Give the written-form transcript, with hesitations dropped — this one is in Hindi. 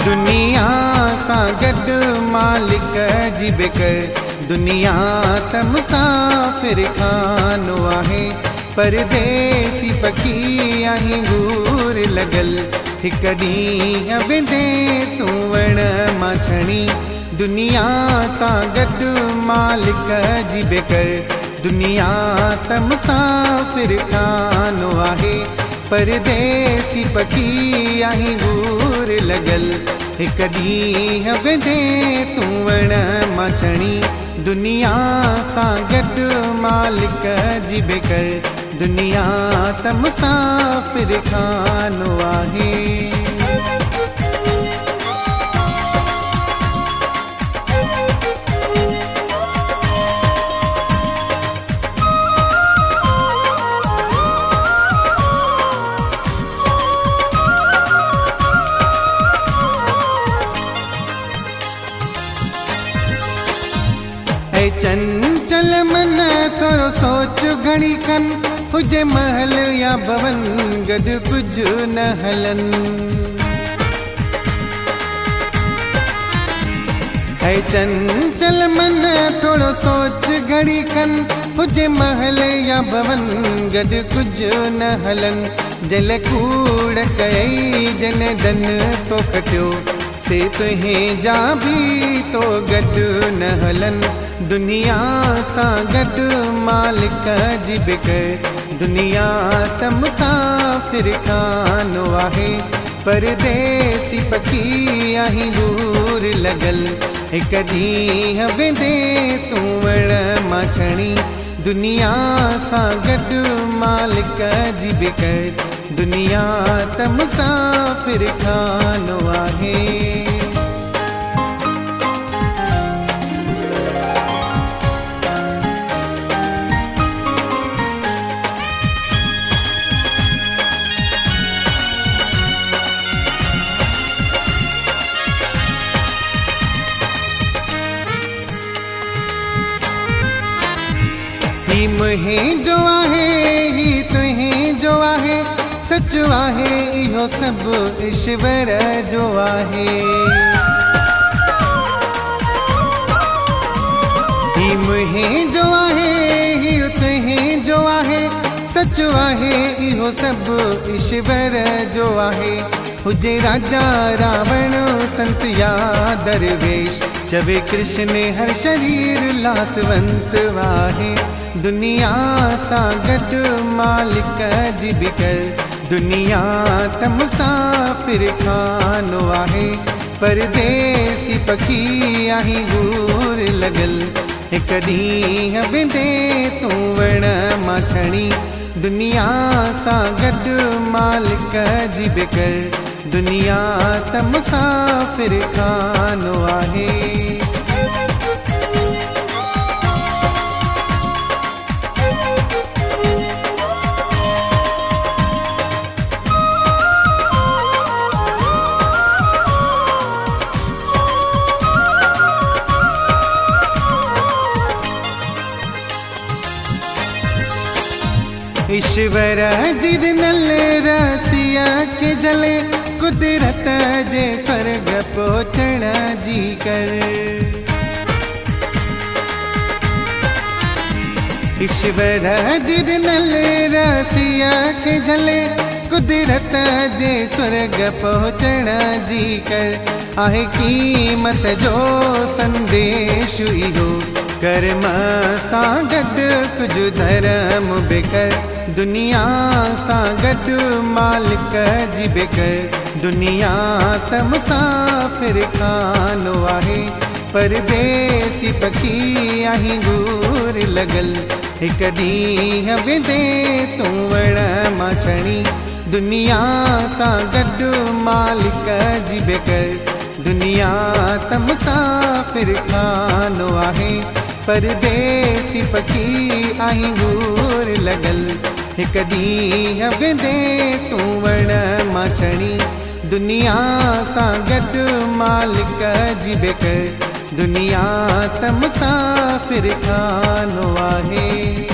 दुनिया सां गॾु मालिक जी बेकर, दुनिया त मुसाफ़िर खानो आहे। परदेसी पखी आहीं गूर लॻल, हिक ॾींहुं वेंदे तूं वण मां छणी। दुनिया सां गॾु मालिक जी बेकर, दुनिया त मुसाफ़िर खानो आहे। परदेसी पखी आहीं गूर लॻल, हिक ॾींहुं वेंदे तूं वण मां छणी। दुनिया सां गॾु मालिक जी बेकर, दुनिया त मुसाफ़िर खानो आहे। चंचल मन थोरो सोच घड़ी खन, हुजे महल या भवन गॾु कुझु न हलन। चंचल मन थोरो सोच घड़ी खन, हुजे महल या भवन गॾु कुझु न हलन। जल कूड़ कई जन धन तो खटियो, से तुंहिं जा भी तो गॾु न हलन। दुनिया सां गॾु मालिक जी बेकर, दुनिया त मुसाफ़िर खानो आहे। परदेसी पखी आहीं दूर लॻल, हिक ॾींहुं वेंदे तूं वण मां छणी। दुनिया सां गॾु मालिक जी बेकर, दुनिया त मुसाफ़िर खानो आहे। ही मुंहिं जो आहे, ही तुंहिं जो आहे, सच आहे इहो सभु ईश्वर जो आहे। ही मुंहिं जो आहे, ही तुंहिं जो आहे, सच आहे इहो सभु ईश्वर जो आहे। हुजे राजा रावण संत या दरवेश, चवे कृष्ण हर शरीर लासवंत आहे। दुनिया सां गॾु मालिक जी बेकर, दुनिया त मुसाफ़िर खानो आहे। परदेसी पखी आहीं गूर लॻल, हिक ॾींहुं वेंदे तूं वण मां छणी। दुनिया सां गॾु मालिक जी बेकर, दुनिया त मुसाफ़िर खानो आहे। ईश्वर जी ॾिनल रसिया खे जले, कुदरत जे स्वर्ग पहुचण जी कर। ईश्वर जी ॾिनल रसिया खे जले, कुदरत जे स्वर्ग पहुचण जी कर। आहे क़ीमत जो संदेश इहो, कर्म सां गॾु कुझु धर्म बेकर। दुनिया सां गॾु मालिक जी बेकर, दुनिया त मुसाफ़िर खानो आहे। परदेसी पखी आहीं गूर लॻल, हिक ॾींहुं वेंदे तूं वण मां छणी। दुनिया सां गॾु मालिक जी बेकर, दुनिया त मुसाफ़िर खानो आहे। परदेसी पखी आहीं गूर लॻल, हिक ॾींहुं वेंदे तूं वण मां छणी। दुनिया सां गॾु मालिक जी बेकर, दुनिया त मुसाफ़िर खानो आहे।